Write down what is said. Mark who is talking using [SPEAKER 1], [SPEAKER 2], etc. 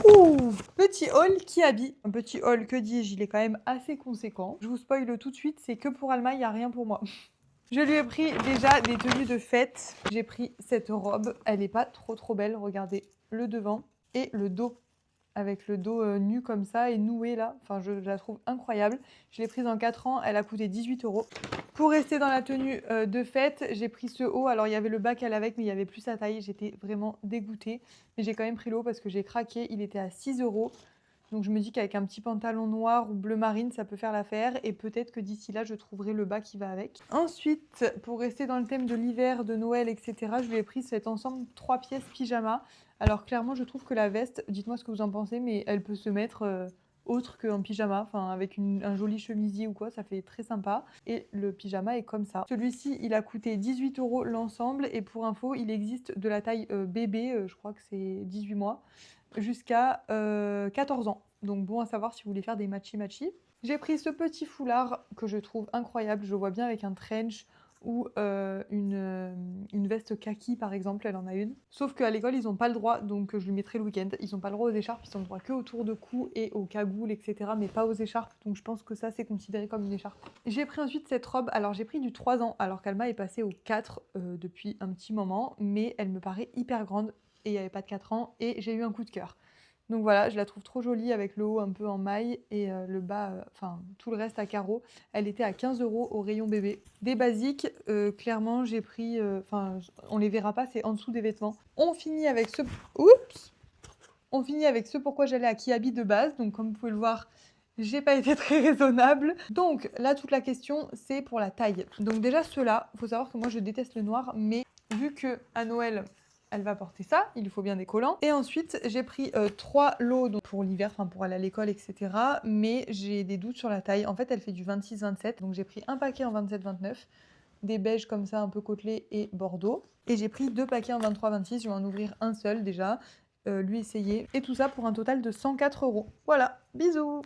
[SPEAKER 1] Ouh, petit haul Kiabi. Un petit haul, que dis-je, il est quand même assez conséquent. Je vous spoil tout de suite, c'est que pour Alma, il n'y a rien pour moi. Je lui ai pris déjà des tenues de fête. J'ai pris cette robe, elle est pas trop belle, regardez le devant et le dos. Avec le dos nu comme ça et noué là, enfin je la trouve incroyable. Je l'ai prise en 4 ans, elle a coûté 18 €. Pour rester dans la tenue de fête, j'ai pris ce haut. Alors il y avait le bas qu'elle avec, mais il n'y avait plus sa taille. J'étais vraiment dégoûtée. Mais j'ai quand même pris le haut parce que j'ai craqué. Il était à 6 €. Donc je me dis qu'avec un petit pantalon noir ou bleu marine, ça peut faire l'affaire. Et peut-être que d'ici là, je trouverai le bas qui va avec. Ensuite, pour rester dans le thème de l'hiver, de Noël, etc., je lui ai pris cet ensemble 3 pièces pyjama. Alors clairement, je trouve que la veste, dites-moi ce que vous en pensez, mais elle peut se mettre autre qu'en pyjama, enfin avec un joli chemisier ou quoi, ça fait très sympa. Et le pyjama est comme ça. Celui-ci, il a coûté 18 € l'ensemble. Et pour info, il existe de la taille bébé, je crois que c'est 18 mois, jusqu'à 14 ans. Donc bon à savoir si vous voulez faire des matchy-matchy. J'ai pris ce petit foulard que je trouve incroyable. Je le vois bien avec un trench ou une veste kaki par exemple, elle en a une. Sauf qu'à l'école, ils n'ont pas le droit, donc je lui mettrai le week-end. Ils n'ont pas le droit aux écharpes, ils ont le droit que autour de cou et aux cagoules, etc. Mais pas aux écharpes, donc je pense que ça c'est considéré comme une écharpe. J'ai pris ensuite cette robe, alors j'ai pris du 3 ans, alors qu'Alma est passée au 4 depuis un petit moment, mais elle me paraît hyper grande et il n'y avait pas de 4 ans et j'ai eu un coup de cœur. Donc voilà, je la trouve trop jolie avec le haut un peu en maille et le bas, enfin tout le reste à carreaux. Elle était à 15 € au rayon bébé. Des basiques, clairement j'ai pris, enfin on les verra pas, c'est en dessous des vêtements. On finit avec ce... Oups! On finit avec ce pourquoi j'allais à Kiabi de base. Donc comme vous pouvez le voir, j'ai pas été très raisonnable. Donc là, toute la question, c'est pour la taille. Donc déjà, ceux-là, il faut savoir que moi, je déteste le noir, mais vu que à Noël, elle va porter ça, il lui faut bien des collants. Et ensuite, j'ai pris 3 lots donc, pour l'hiver, enfin pour aller à l'école, etc. Mais j'ai des doutes sur la taille. En fait, elle fait du 26-27, donc j'ai pris un paquet en 27-29, des beiges comme ça, un peu côtelés et bordeaux. Et j'ai pris 2 paquets en 23-26, je vais en ouvrir un seul déjà, lui essayer. Et tout ça pour un total de 104 €. Voilà, bisous!